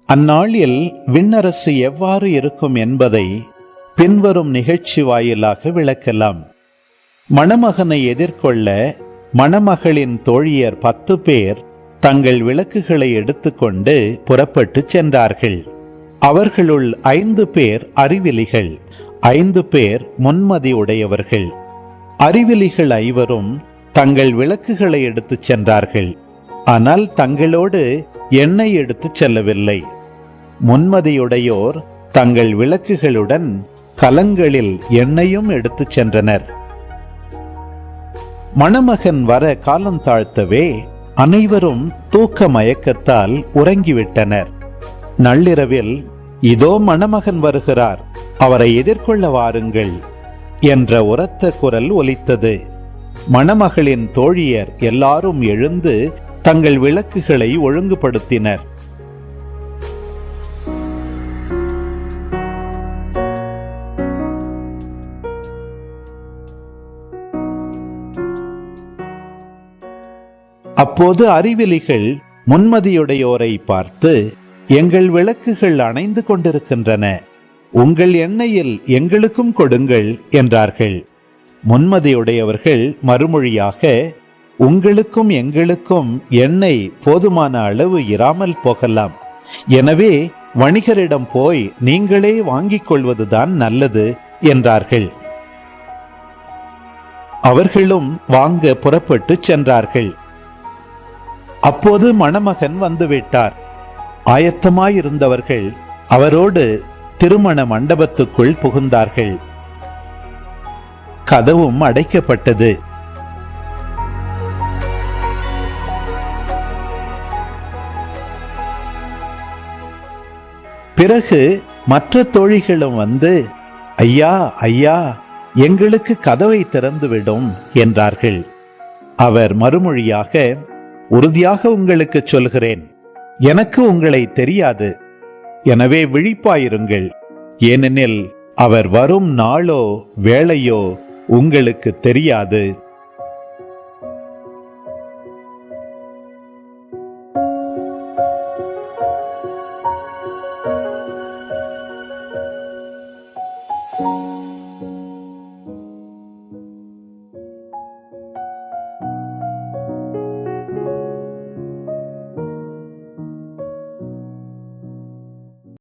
அந்நாளில் விண்ணரசு எவ்வாறு இருக்கும் என்பதை பின்வரும் நிகழ்ச்சி வாயிலாக விளக்கலாம். மணமகனை எதிர்கொள்ள மணமகளின் தோழியர் 10 பேர் தங்கள் விளக்குகளை எடுத்துக்கொண்டு புறப்பட்டு சென்றார்கள். அவர்களுள் 5 பேர் அறிவிலிகள், 5 பேர் முன்மதி உடையவர்கள். அறிவிலிகள் 5 தங்கள் விளக்குகளை எடுத்துச் சென்றார்கள். ஆனால் தங்களோடு எண்ணெய் எடுத்துச் செல்லவில்லை. முன்மதியுடையோர் தங்கள் விளக்குகளுடன் கலங்களில் எண்ணெயும் எடுத்துச் சென்றனர். மணமகன் வர காலம் தாழ்த்தவே அனைவரும் தூக்க மயக்கத்தால் உறங்கிவிட்டனர். நள்ளிரவில், இதோ மணமகன் வருகிறார், அவரை எதிர்கொள்ள வாருங்கள் என்ற உரத்த குரல் ஒலித்தது. மணமகளின் தோழியர் எல்லாரும் எழுந்து தங்கள் விளக்குகளை ஒழுங்குபடுத்தினர். அப்போது அறிவிலிகள் முன்மதியுடையோரை பார்த்து, எங்கள் விளக்குகள் அணைந்து கொண்டிருக்கின்றன, உங்கள் எண்ணெயில் எங்களுக்கும் கொடுங்கள் என்றார்கள். முன்மதியுடையவர்கள் மறுமொழியாக, உங்களுக்கும் எங்களுக்கும் எண்ணெய் போதுமான அளவு இராமல் போகலாம். எனவே வணிகரிடம் போய் நீங்களே வாங்கிக் கொள்வதுதான் நல்லது என்றார்கள். அவர்களும் வாங்க புறப்பட்டு சென்றார்கள். அப்போது மணமகன் வந்துவிட்டார். ஆயத்தமாயிருந்தவர்கள் அவரோடு திருமண மண்டபத்துக்குள் புகுந்தார்கள். கதவும் அடைக்கப்பட்டது. பிறகு மற்ற தோழிகளும் வந்து, ஐயா ஐயா, எங்களுக்கு கதவை திறந்துவிடும் என்றார்கள். அவர் மறுமொழியாக, உறுதியாக உங்களுக்கு சொல்கிறேன், எனக்கு உங்களை தெரியாது. எனவே விழிப்பாயிருங்கள், ஏனெனில் அவர் வரும் நாளோ வேளையோ உங்களுக்கு தெரியாது.